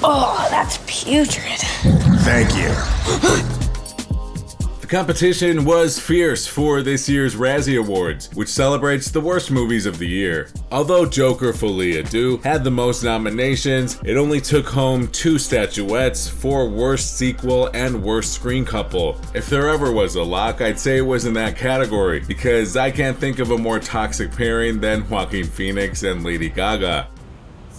Oh, that's putrid. Thank you. The competition was fierce for this year's Razzie Awards, which celebrates the worst movies of the year. Although Joker Folie à Deux had the most nominations, it only took home 2 statuettes for Worst Sequel and Worst Screen Couple. If there ever was a lock, I'd say it was in that category, because I can't think of a more toxic pairing than Joaquin Phoenix and Lady Gaga.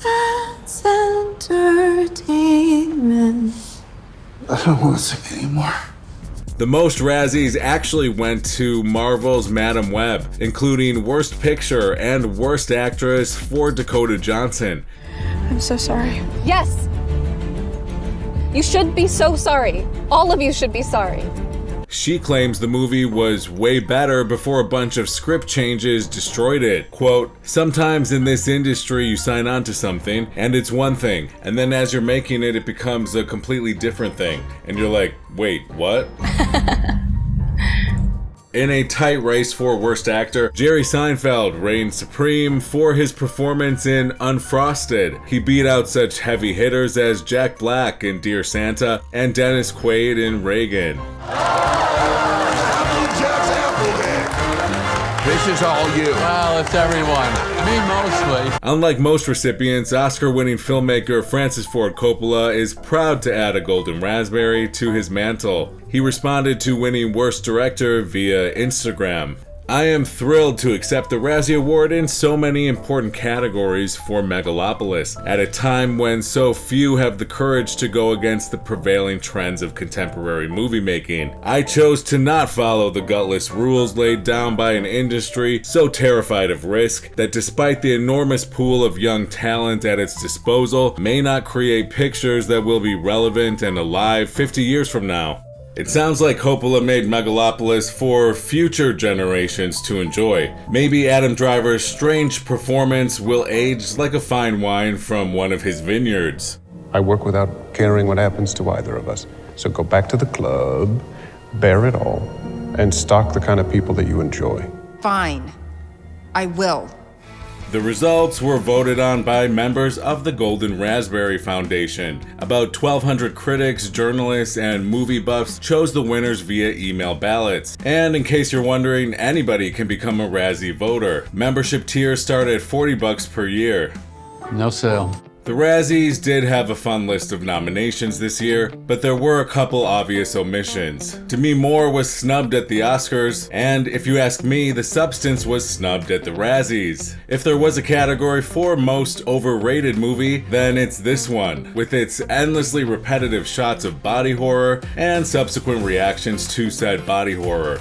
That's entertainment. I don't want to sing anymore. The most Razzies actually went to Marvel's Madam Web, including Worst Picture and Worst Actress for Dakota Johnson. I'm so sorry. Yes. You should be so sorry. All of you should be sorry. She claims the movie was way better before a bunch of script changes destroyed it. Quote, sometimes in this industry you sign on to something and it's one thing, and then as you're making it, it becomes a completely different thing. And you're like, wait, what? In a tight race for Worst Actor, Jerry Seinfeld reigned supreme for his performance in Unfrosted. He beat out such heavy hitters as Jack Black in Dear Santa and Dennis Quaid in Reagan. This is all you. Well, it's everyone. Me mostly. Unlike most recipients, Oscar-winning filmmaker Francis Ford Coppola is proud to add a Golden Raspberry to his mantle. He responded to winning Worst Director via Instagram. I am thrilled to accept the Razzie Award in so many important categories for Megalopolis, at a time when so few have the courage to go against the prevailing trends of contemporary movie making. I chose to not follow the gutless rules laid down by an industry so terrified of risk that despite the enormous pool of young talent at its disposal, may not create pictures that will be relevant and alive 50 years from now. It sounds like Coppola made Megalopolis for future generations to enjoy. Maybe Adam Driver's strange performance will age like a fine wine from one of his vineyards. I work without caring what happens to either of us. So go back to the club, bear it all, and stalk the kind of people that you enjoy. Fine. I will. The results were voted on by members of the Golden Raspberry Foundation. About 1,200 critics, journalists, and movie buffs chose the winners via email ballots. And in case you're wondering, anybody can become a Razzie voter. Membership tiers start at $40 per year. No sale. The Razzies did have a fun list of nominations this year, but there were a couple obvious omissions. Demi Moore was snubbed at the Oscars, and if you ask me, the substance was snubbed at the Razzies. If there was a category for most overrated movie, then it's this one, with its endlessly repetitive shots of body horror and subsequent reactions to said body horror.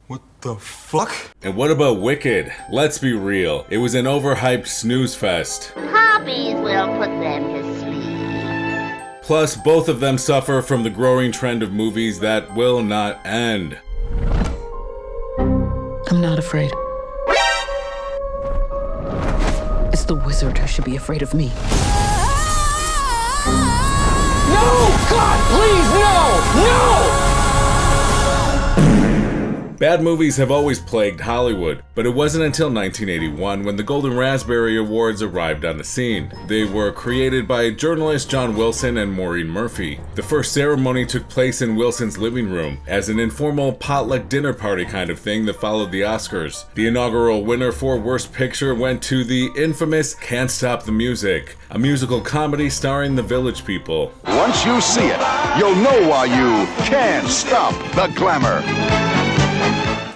What the fuck? And what about Wicked? Let's be real, it was an overhyped snooze fest. Hobbies will put them to sleep. Plus, both of them suffer from the growing trend of movies that will not end. I'm not afraid. It's the wizard who should be afraid of me. No! God, please, no! No! Bad movies have always plagued Hollywood, but it wasn't until 1981 when the Golden Raspberry Awards arrived on the scene. They were created by journalists John Wilson and Maureen Murphy. The first ceremony took place in Wilson's living room, as an informal potluck dinner party kind of thing that followed the Oscars. The inaugural winner for Worst Picture went to the infamous Can't Stop the Music, a musical comedy starring the Village People. Once you see it, you'll know why you can't stop the glamour.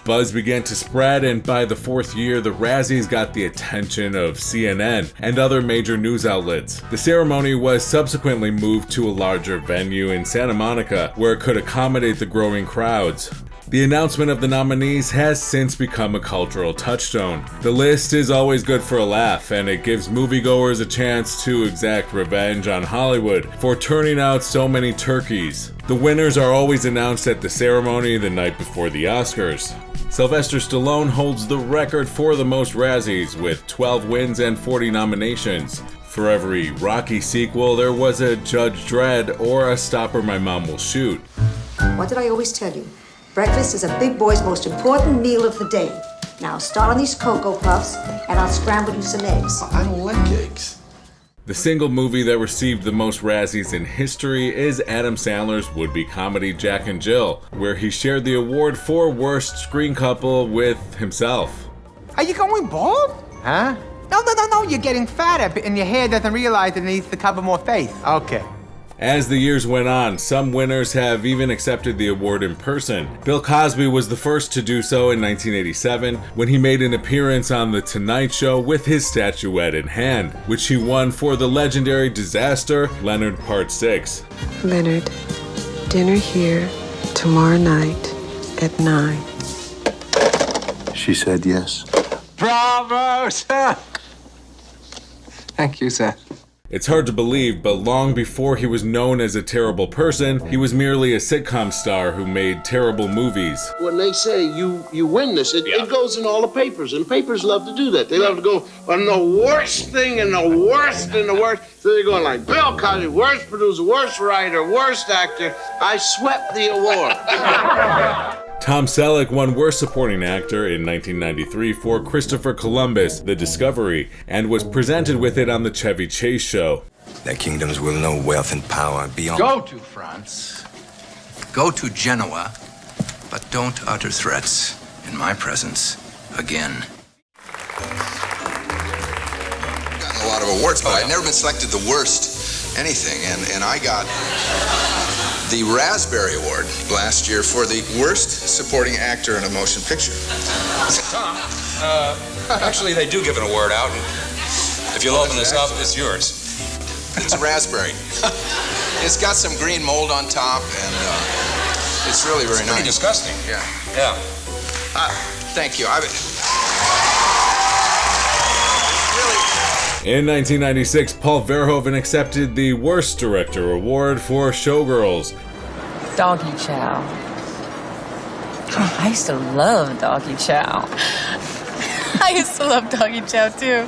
Buzz began to spread, and by the fourth year, the Razzies got the attention of CNN and other major news outlets. The ceremony was subsequently moved to a larger venue in Santa Monica, where it could accommodate the growing crowds. The announcement of the nominees has since become a cultural touchstone. The list is always good for a laugh, and it gives moviegoers a chance to exact revenge on Hollywood for turning out so many turkeys. The winners are always announced at the ceremony the night before the Oscars. Sylvester Stallone holds the record for the most Razzies with 12 wins and 40 nominations. For every Rocky sequel, there was a Judge Dredd or a Stop or My Mom Will Shoot. What did I always tell you? Breakfast is a big boy's most important meal of the day. Now start on these Cocoa Puffs, and I'll scramble you some eggs. I don't like eggs. The single movie that received the most Razzies in history is Adam Sandler's would-be comedy Jack and Jill, where he shared the award for Worst Screen Couple with himself. Are you going bald? Huh? No, you're getting fatter and your hair doesn't realize it needs to cover more face. Okay. As the years went on, some winners have even accepted the award in person. Bill Cosby was the first to do so in 1987 when he made an appearance on The Tonight Show with his statuette in hand, which he won for the legendary Disaster, Leonard Part 6. Leonard, dinner here tomorrow night at 9. She said yes. Bravo, sir! Thank you, sir. It's hard to believe, but long before he was known as a terrible person, he was merely a sitcom star who made terrible movies. When they say you win this, it goes in all the papers, and papers love to do that. They love to go on the worst thing and the worst and the worst. So they're going like, Bill Cosby, worst producer, worst writer, worst actor. I swept the award. Tom Selleck won Worst Supporting Actor in 1993 for Christopher Columbus, The Discovery, and was presented with it on the Chevy Chase Show. Their kingdoms will know wealth and power beyond. Go to France. Go to Genoa, but don't utter threats in my presence again. I've gotten a lot of awards, but I've never been selected the worst anything, and I got the Raspberry Award last year for the worst supporting actor in a motion picture. Tom, actually they do give an award out. If you'll open this up, it's yours. It's a raspberry. It's got some green mold on top, and it's really very nice. Pretty disgusting. Yeah. Yeah. Thank you. In 1996, Paul Verhoeven accepted the Worst Director Award for Showgirls. Doggy Chow. Oh, I used to love Doggy Chow. I used to love Doggy Chow too.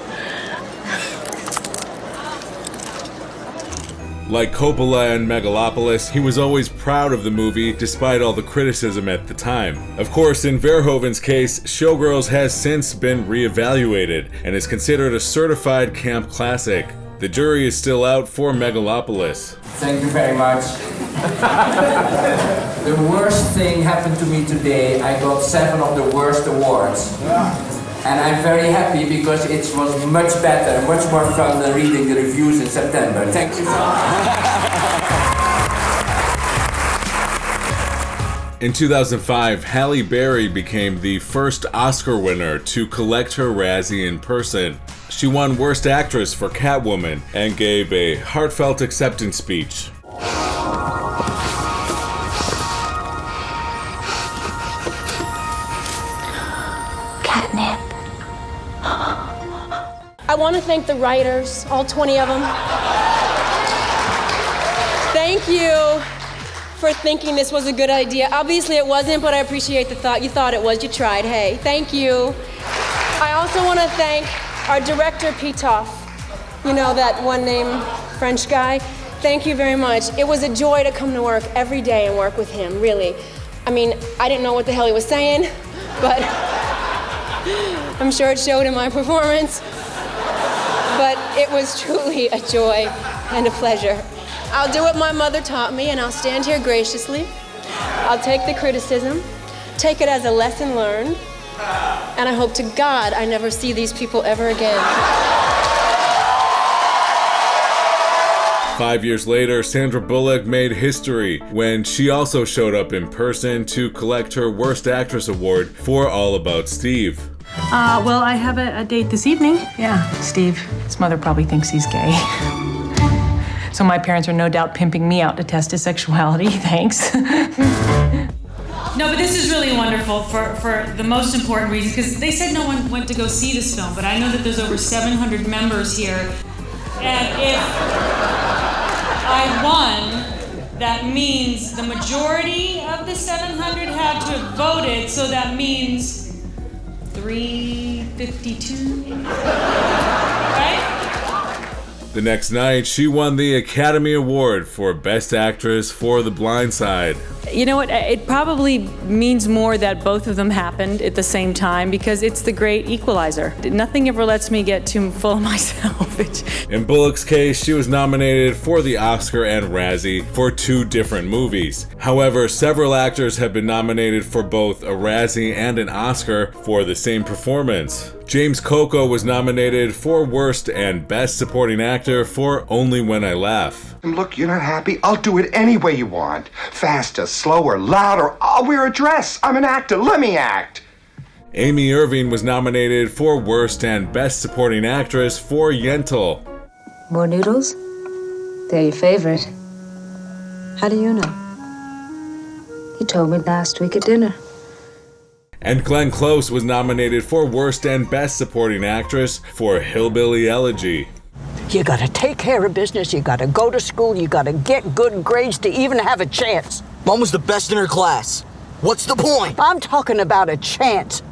Like Coppola and Megalopolis, he was always proud of the movie despite all the criticism at the time. Of course, in Verhoeven's case, Showgirls has since been reevaluated and is considered a certified camp classic. The jury is still out for Megalopolis. Thank you very much. The worst thing happened to me today. I got 7 of the worst awards. And I'm very happy because it was much better, much more fun than reading the reviews in September. Thank you so much. In 2005, Halle Berry became the first Oscar winner to collect her Razzie in person. She won Worst Actress for Catwoman and gave a heartfelt acceptance speech. Catnip. I want to thank the writers, all 20 of them. Thank you for thinking this was a good idea. Obviously it wasn't, but I appreciate the thought. You thought it was, you tried, hey. Thank you. I also want to thank our director, Pitoff. You know, that one-name French guy. Thank you very much. It was a joy to come to work every day and work with him, really. I mean, I didn't know what the hell he was saying, but I'm sure it showed in my performance. But it was truly a joy and a pleasure. I'll do what my mother taught me, and I'll stand here graciously. I'll take the criticism, take it as a lesson learned, and I hope to God I never see these people ever again. 5 years later, Sandra Bullock made history when she also showed up in person to collect her Worst Actress Award for All About Steve. Well, I have a date this evening. Yeah, Steve. His mother probably thinks he's gay. So my parents are no doubt pimping me out to test his sexuality. Thanks. No, but this is really wonderful for the most important reason, because they said no one went to go see this film, but I know that there's over 700 members here. And if I won, that means the majority of the 700 had to have voted, so that means 352, right? The next night, she won the Academy Award for Best Actress for The Blind Side. You know what? It probably means more that both of them happened at the same time because it's the great equalizer. Nothing ever lets me get too full of myself. In Bullock's case, she was nominated for the Oscar and Razzie for 2 different movies. However, several actors have been nominated for both a Razzie and an Oscar for the same performance. James Coco was nominated for Worst and Best Supporting Actor for Only When I Laugh. Look, you're not happy? I'll do it any way you want. Faster, slower, louder. I'll wear a dress. I'm an actor. Let me act. Amy Irving was nominated for Worst and Best Supporting Actress for Yentl. More noodles? They're your favorite. How do you know? You told me last week at dinner. And Glenn Close was nominated for Worst and Best Supporting Actress for Hillbilly Elegy. You gotta take care of business, you gotta go to school, you gotta get good grades to even have a chance. Mom was the best in her class. What's the point? I'm talking about a chance.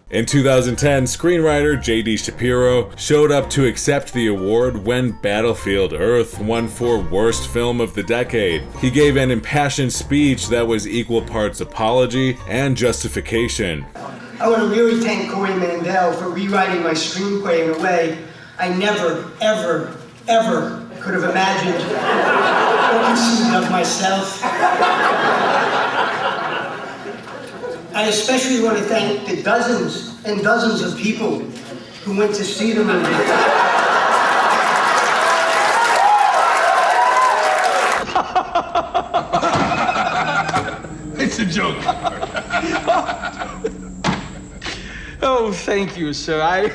In 2010, screenwriter J.D. Shapiro showed up to accept the award when Battlefield Earth won for Worst Film of the Decade. He gave an impassioned speech that was equal parts apology and justification. I want to really thank Corey Mandel for rewriting my screenplay in a way I never, ever, ever could have imagined or conceived of myself. I especially want to thank the dozens and dozens of people who went to see the movie. It's a joke. Oh, thank you, sir. I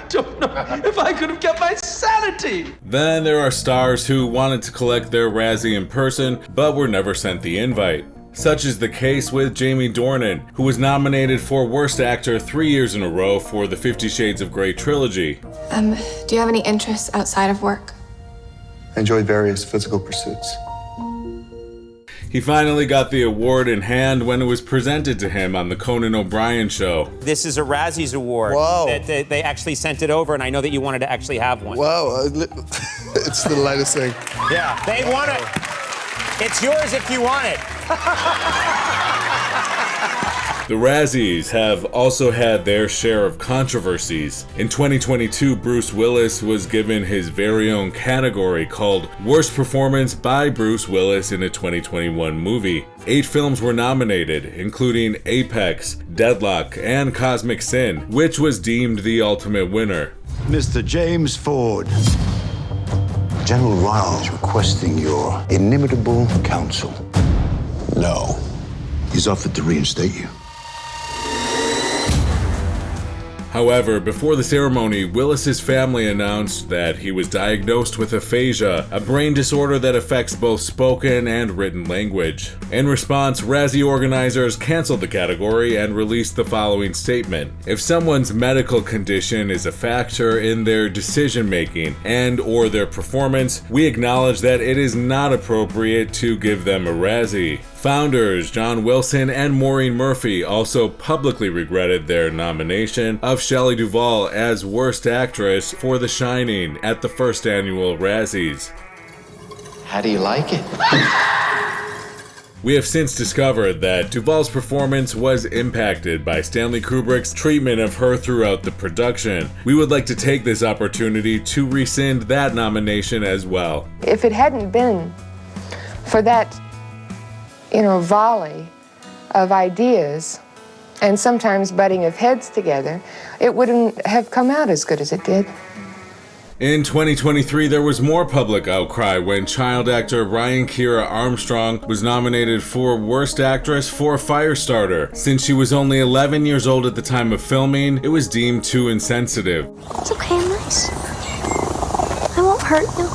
don't know if I could have kept my sanity. Then there are stars who wanted to collect their Razzie in person, but were never sent the invite. Such is the case with Jamie Dornan, who was nominated for Worst Actor 3 years in a row for the 50 Shades of Grey trilogy. Do you have any interests outside of work? I enjoy various physical pursuits. He finally got the award in hand when it was presented to him on the Conan O'Brien show. This is a Razzies Award. Whoa. That they actually sent it over, and I know that you wanted to actually have one. Wow, it's the lightest thing. Yeah, they want it. It's yours if you want it. The Razzies have also had their share of controversies. In 2022, Bruce Willis was given his very own category called Worst Performance by Bruce Willis in a 2021 movie. 8 films were nominated, including Apex, Deadlock, and Cosmic Sin, which was deemed the ultimate winner. Mr. James Ford. General Ryle is requesting your inimitable counsel. No. He's offered to reinstate you. However, before the ceremony, Willis's family announced that he was diagnosed with aphasia, a brain disorder that affects both spoken and written language. In response, Razzie organizers canceled the category and released the following statement: if someone's medical condition is a factor in their decision-making and/or their performance, we acknowledge that it is not appropriate to give them a Razzie. Founders John Wilson and Maureen Murphy also publicly regretted their nomination of Shelley Duvall as Worst Actress for The Shining at the first annual Razzies. How do you like it? We have since discovered that Duvall's performance was impacted by Stanley Kubrick's treatment of her throughout the production. We would like to take this opportunity to rescind that nomination as well. If it hadn't been for that, volley of ideas and sometimes butting of heads together, it wouldn't have come out as good as it did. In 2023, there was more public outcry when child actor Ryan Kiera Armstrong was nominated for Worst Actress for Firestarter. Since she was only 11 years old at the time of filming, it was deemed too insensitive. It's okay, I'm nice. I won't hurt you.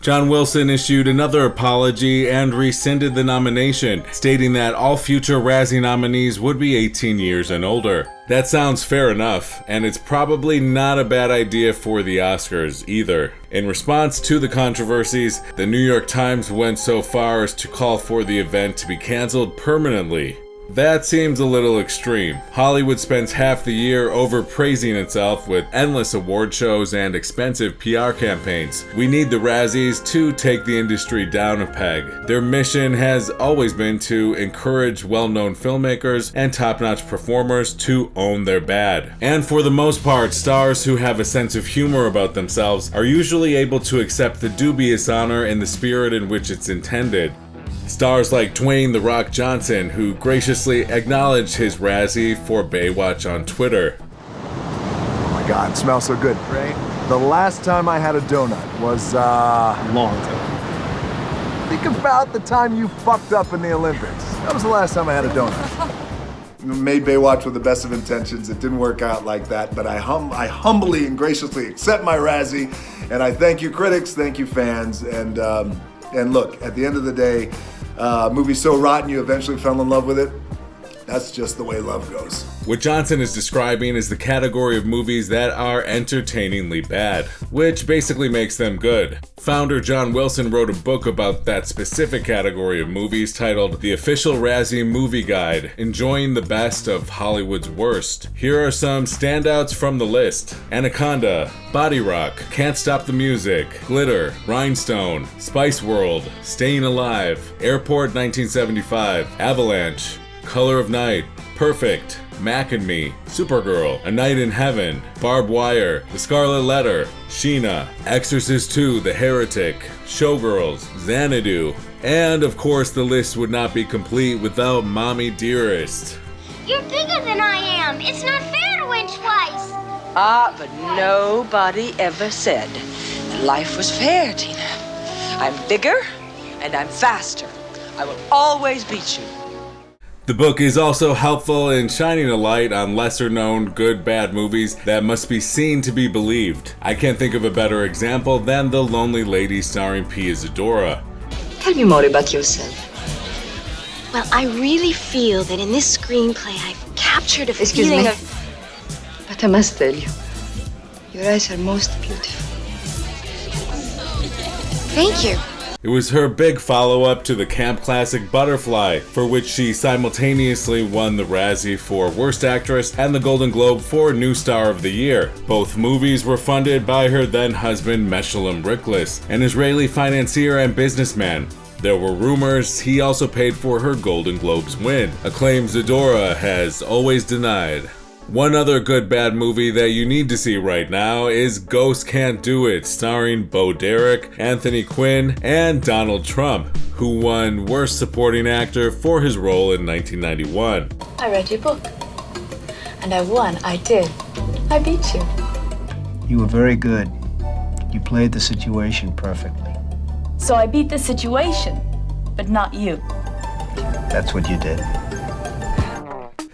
John Wilson issued another apology and rescinded the nomination, stating that all future Razzie nominees would be 18 years and older. That sounds fair enough, and it's probably not a bad idea for the Oscars either. In response to the controversies, the New York Times went so far as to call for the event to be canceled permanently. That seems a little extreme. Hollywood spends half the year overpraising itself with endless award shows and expensive PR campaigns. We need the Razzies to take the industry down a peg. Their mission has always been to encourage well-known filmmakers and top-notch performers to own their bad. And for the most part, stars who have a sense of humor about themselves are usually able to accept the dubious honor in the spirit in which it's intended. Stars like Dwayne "The Rock" Johnson, who graciously acknowledged his Razzie for Baywatch on Twitter. Oh my God, it smells so good. Right? The last time I had a donut was, long ago. Think about the time you fucked up in the Olympics. That was the last time I had a donut. Made Baywatch with the best of intentions. It didn't work out like that, but I humbly and graciously accept my Razzie, and I thank you critics, thank you fans, and look, at the end of the day, movie's so rotten you eventually fell in love with it. That's just the way love goes. What Johnson is describing is the category of movies that are entertainingly bad, which basically makes them good. Founder John Wilson wrote a book about that specific category of movies titled The Official Razzie Movie Guide, Enjoying the Best of Hollywood's Worst. Here are some standouts from the list: Anaconda, Body Rock, Can't Stop the Music, Glitter, Rhinestone, Spice World, Staying Alive, Airport 1975, Avalanche, Color of Night, Perfect, Mac and Me, Supergirl, A Night in Heaven, Barbed Wire, The Scarlet Letter, Sheena, Exorcist II, The Heretic, Showgirls, Xanadu, and of course the list would not be complete without Mommy Dearest. You're bigger than I am. It's not fair to win twice. Ah, but nobody ever said that life was fair, Tina. I'm bigger and I'm faster. I will always beat you. The book is also helpful in shining a light on lesser-known good-bad movies that must be seen to be believed. I can't think of a better example than The Lonely Lady starring Pia Zadora. Tell me more about yourself. Well, I really feel that in this screenplay I've captured a feeling of... But I must tell you, your eyes are most beautiful. Thank you. It was her big follow-up to the camp classic Butterfly, for which she simultaneously won the Razzie for Worst Actress and the Golden Globe for New Star of the Year. Both movies were funded by her then-husband Meshulam Riklis, an Israeli financier and businessman. There were rumors he also paid for her Golden Globes win, a claim Zadora has always denied. One other good-bad movie that you need to see right now is Ghosts Can't Do It, starring Bo Derek, Anthony Quinn, and Donald Trump, who won Worst Supporting Actor for his role in 1991. I read your book. And I won. I did. I beat you. You were very good. You played the situation perfectly. So I beat the situation, but not you. That's what you did.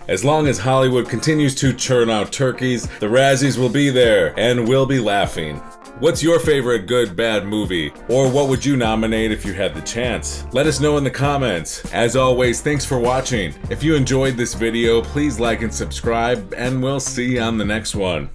As long as Hollywood continues to churn out turkeys, the Razzies will be there, and we'll be laughing. What's your favorite good-bad movie? Or what would you nominate if you had the chance? Let us know in the comments. As always, thanks for watching. If you enjoyed this video, please like and subscribe, and we'll see you on the next one.